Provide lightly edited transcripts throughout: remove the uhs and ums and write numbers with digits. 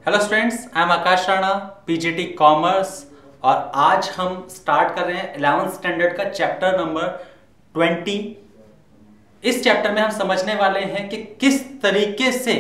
Hello students, I am Akash Rana, PGT commerce. और आज हम स्टार्ट कर रहे हैं 11th स्टैंडर्ड का चैप्टर नंबर 20। इस चैप्टर में हम समझने वाले हैं कि किस तरीके से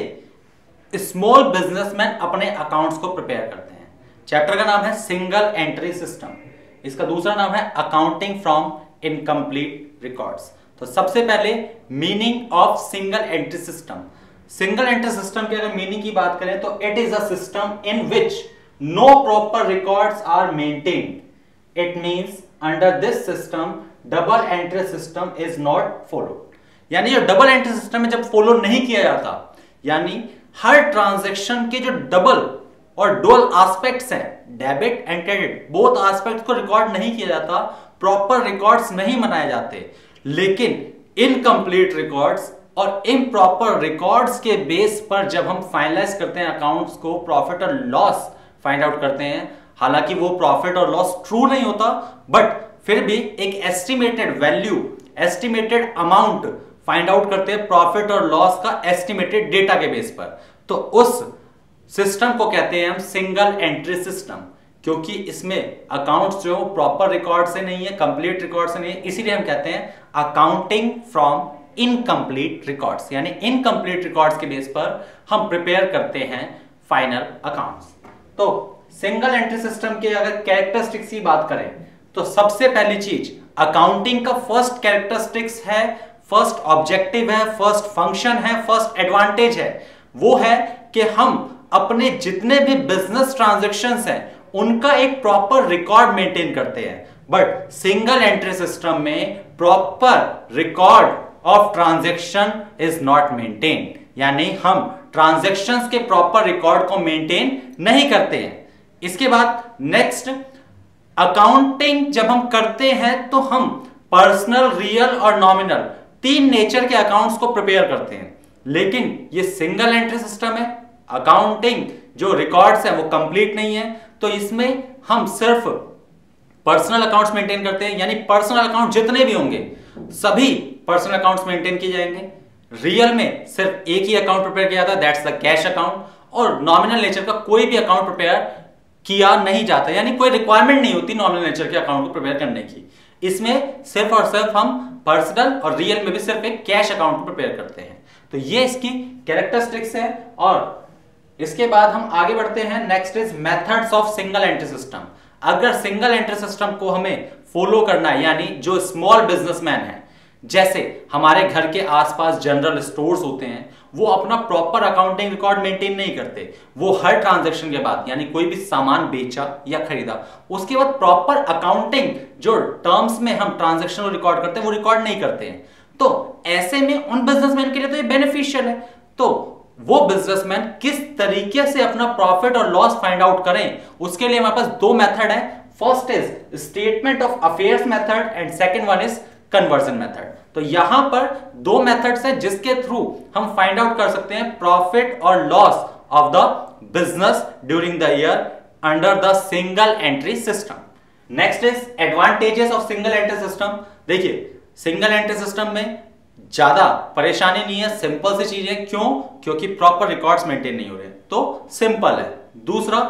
स्मॉल बिजनेसमैन अपने अकाउंट्स को प्रिपेयर करते हैं। चैप्टर का नाम है सिंगल एंट्री सिस्टम, इसका दूसरा नाम है अकाउंटिंग फ्रॉम इनकम्प्लीट रिकॉर्ड्स। तो सबसे पहले meaning of single entry system. Single entry system की अगर मीनिंग की बात करें तो it is a system in which no proper records are maintained. It means under this system double entry system is not followed. यानी जो double entry system में जब फॉलो नहीं किया जाता, यानी हर ट्रांजैक्शन के जो डबल और डुअल एस्पेक्ट्स हैं, debit and credit, both aspects को रिकॉर्ड नहीं किया जाता, प्रॉपर रिकॉर्ड्स नहीं बनाए जाते, लेकिन इनकम्प्लीट रिकॉर्ड्स और इम्प्रॉपर रिकॉर्ड्स के बेस पर जब हम फाइनलाइज करते हैं अकाउंट्स को, प्रॉफिट और लॉस फाइंड आउट करते हैं, हालांकि वो प्रॉफिट और लॉस ट्रू नहीं होता, बट फिर भी एक estimated value, estimated amount find out करते हैं प्रॉफिट और लॉस का एस्टिमेटेड डेटा के बेस पर। तो उस सिस्टम को कहते हैं हम सिंगल एंट्री सिस्टम, क्योंकि इसमें अकाउंट्स जो प्रॉपर रिकॉर्ड से नहीं है, कंप्लीट रिकॉर्ड से नहीं है, इसीलिए हम कहते हैं अकाउंटिंग फ्रॉम इनकम्प्लीट रिकॉर्ड्स। यानी इनकम्प्लीट रिकॉर्ड्स के बेस पर हम प्रिपेयर करते हैं फाइनल अकाउंट्स। तो सिंगल एंट्री सिस्टम के अगर कैरेक्टरिस्टिक्स की बात करें तो सबसे पहली चीज, अकाउंटिंग का फर्स्ट कैरेक्टरिस्टिक्स है, फर्स्ट ऑब्जेक्टिव है, फर्स्ट फंक्शन है, फर्स्ट एडवांटेज है, वो है कि हम अपने जितने भी बिजनेस ट्रांजैक्शंस हैं उनका एक प्रॉपर रिकॉर्ड मेंटेन करते हैं। बट सिंगल एंट्री सिस्टम में proper record of transaction is not maintained, यानी हम ट्रांजैक्शंस के प्रॉपर रिकॉर्ड को मेंटेन नहीं करते हैं। इसके बाद नेक्स्ट, अकाउंटिंग जब हम करते हैं तो हम पर्सनल, रियल और नॉमिनल तीन नेचर के अकाउंट्स को प्रिपेयर करते हैं, लेकिन ये सिंगल एंट्री सिस्टम है, अकाउंटिंग जो रिकॉर्ड्स है वो कंप्लीट नहीं है, तो इसमें हम सिर्फ पर्सनल अकाउंट्स मेंटेन करते हैं। यानी पर्सनल अकाउंट जितने भी होंगे सभी पर्सनल अकाउंट्स मेंटेन किए जाएंगे। रियल में सिर्फ एक ही अकाउंट प्रिपेयर किया जाता है, दैट्स द कैश अकाउंट, और नॉमिनल नेचर का कोई भी अकाउंट प्रिपेयर किया नहीं जाता, यानी कोई रिक्वायरमेंट नहीं होती नॉमिनल नेचर के अकाउंट को प्रिपेयर करने की। इसमें सिर्फ और सिर्फ हम पर्सनल और रियल में भी सिर्फ एक कैश अकाउंट प्रिपेयर करते हैं। तो ये इसकी कैरेक्टरिस्टिक्स है। और इसके बाद हम आगे बढ़ते हैं, next is methods of single entry system. अगर सिंगल एंट्री सिस्टम को हमें फॉलो करना है, यानी जो स्मॉल बिजनेसमैन है, जैसे हमारे घर के आसपास जनरल स्टोर्स होते हैं, वो अपना प्रॉपर अकाउंटिंग रिकॉर्ड मेंटेन नहीं करते। वो हर ट्रांजैक्शन के बाद, यानी कोई भी सामान बेचा या खरीदा, उसके बाद प्रॉपर अकाउंटिंग जो टर्म्स में हम ट्रांजैक्शन रिकॉर्ड करते हैं वो रिकॉर्ड नहीं करते हैं। तो ऐसे में उन बिजनेसमैन के लिए तो ये बेनिफिशियल है। तो वो बिजनेसमैन किस तरीके से अपना प्रॉफिट और लॉस फाइंड आउट करें, उसके लिए हमारे पास दो मेथड है। First is statement of affairs method and second one is conversion method. तो यहां पर दो मेथड्स हैं जिसके थ्रू हम फाइंड आउट कर सकते हैं प्रॉफिट और loss of the business during the year under the single entry system. Next is advantages of single entry system. देखिए, सिंगल एंट्री सिस्टम में ज्यादा परेशानी नहीं है, सिंपल सी चीज है। क्यों? क्योंकि प्रॉपर रिकॉर्ड्स मेंटेन नहीं हो रहे, तो सिंपल है। दूसरा,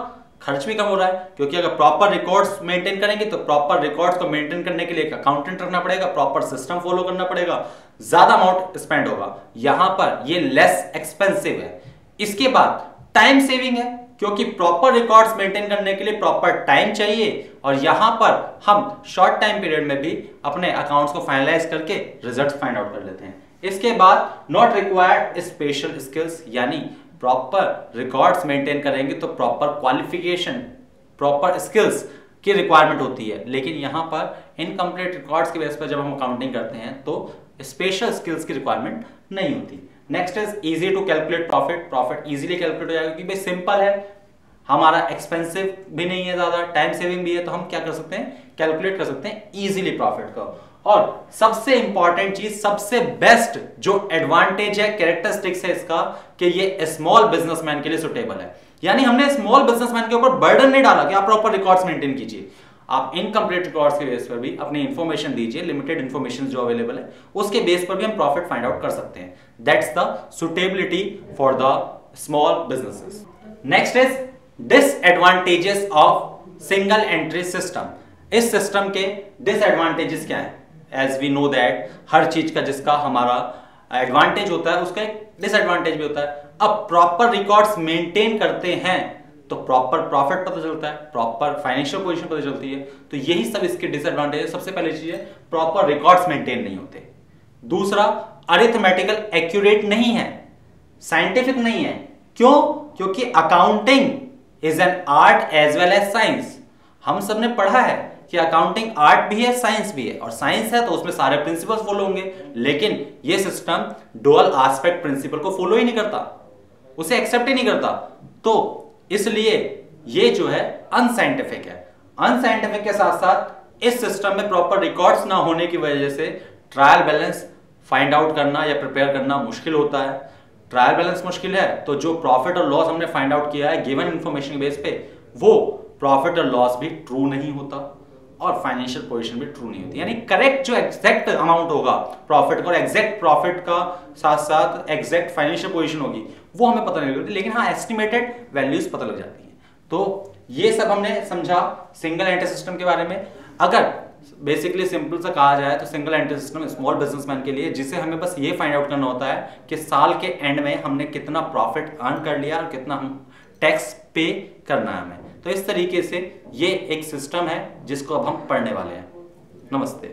खर्च भी कम हो रहा है, क्योंकि अगर प्रॉपर रिकॉर्ड्स मेंटेन करेंगे तो प्रॉपर रिकॉर्ड्स को मेंटेन करने के लिए एक अकाउंटेंट रखना पड़ेगा, प्रॉपर सिस्टम फॉलो करना पड़ेगा, ज्यादा अमाउंट स्पेंड होगा। यहां पर ये लेस एक्सपेंसिव है। इसके बाद टाइम सेविंग है, क्योंकि प्रॉपर रिकॉर्ड्स मेंटेन करने के लिए प्रॉपर टाइम चाहिए, और यहां पर हम शॉर्ट टाइम पीरियड में भी अपने अकाउंट्स को फाइनलाइज करके रिजल्ट्स फाइंड आउट कर लेते हैं। इसके बाद नॉट रिक्वायर्ड स्पेशल स्किल्स, यानी प्रॉपर रिकॉर्ड्स मेंटेन करेंगे तो प्रॉपर क्वालिफिकेशन, प्रॉपर स्किल्स की रिक्वायरमेंट होती है, लेकिन यहां पर इनकम्प्लीट रिकॉर्ड्स के बेस पर जब हम अकाउंटिंग करते हैं तो स्पेशल स्किल्स की रिक्वायरमेंट नहीं होती। Next is easy to calculate profit. Profit easily calculate हो जाएगा, क्योंकि भाई सिंपल है, हमारा एक्सपेंसिव भी नहीं है, ज्यादा टाइम सेविंग भी है, तो हम क्या कर सकते हैं, कैलकुलेट कर सकते हैं इजीली प्रॉफिट को। और सबसे इंपॉर्टेंट चीज, सबसे बेस्ट जो एडवांटेज है, कैरेक्टरिस्टिक्स है इसका, कि ये स्मॉल बिजनेसमैन के लिए सुटेबल है। यानी हमने स्मॉल बिजनेसमैन के ऊपर बर्डन नहीं डाला कि आप प्रॉपर रिकॉर्ड्स मेंटेन कीजिए, आप इनकम्प्लीट रिकॉर्ड्स के बेस पर भी अपनी इंफॉर्मेशन दीजिए, लिमिटेड इंफॉर्मेशन जो अवेलेबल है उसके बेस पर भी हम प्रॉफिट फाइंड आउट कर सकते हैं। That's the suitability for the small businesses. Next is disadvantages of single entry system. इस सिस्टम के डिसएडवांटेजेस क्या है? एज वी नो दैट हर चीज का जिसका हमारा एडवांटेज होता है उसका एक डिसएडवांटेज भी होता है। अब प्रॉपर रिकॉर्ड्स मेंटेन करते हैं तो प्रॉपर प्रॉफिट पता चलता है, प्रॉपर फाइनेंशियल पोजीशन पता चलती है। तो यही सब इसके डिसएडवांटेज है। सबसे पहली चीज है प्रॉपर रिकॉर्ड्स मेंटेन नहीं होते। दूसरा, अरिथमेटिकल एक्यूरेट नहीं है, साइंटिफिक नहीं है। क्यों? क्योंकि accounting is an art as well as science. हम सबने पढ़ा है कि अकाउंटिंग आर्ट भी है, साइंस भी है, और साइंस है तो उसमें सारे प्रिंसिपल्स फॉलो होंगे, लेकिन ये सिस्टम डुअल एस्पेक्ट प्रिंसिपल को फॉलो ही नहीं करता, उसे एक्सेप्ट ही नहीं करता। तो इसलिए ये जो है अनसाइंटिफिक है। अनसाइंटिफिक के साथ साथ इस सिस्टम में प्रॉपर रिकॉर्ड्स ना होने की वजह से ट्रायल बैलेंस फाइंड आउट करना या प्रिपेयर करना मुश्किल होता है। ट्रायल बैलेंस मुश्किल है तो जो प्रॉफिट और लॉस हमने फाइंड आउट किया है गिवन इंफॉर्मेशन के बेस पे, वो प्रॉफिट और लॉस भी ट्रू नहीं होता और फाइनेंशियल पोजीशन भी ट्रू नहीं होती। यानी करेक्ट जो एग्जैक्ट अमाउंट होगा प्रॉफिट का और एग्जैक्ट प्रॉफिट का साथ साथ एग्जैक्ट फाइनेंशियल पोजीशन होगी वो हमें पता नहीं लगती, लेकिन हाँ एस्टिमेटेड वैल्यूज पता लग जाती हैं। तो ये सब हमने समझा सिंगल एंट्री सिस्टम के बारे में। अगर बेसिकली सिंपल सा कहा जाए तो single entry system small businessman के लिए, जिसे हमें बस ये फाइंड आउट करना होता है कि साल के एंड में हमने कितना प्रॉफिट अर्न कर लिया और कितना हम टैक्स पे करना है हमें। तो इस तरीके से ये एक सिस्टम है जिसको अब हम पढ़ने वाले हैं। नमस्ते।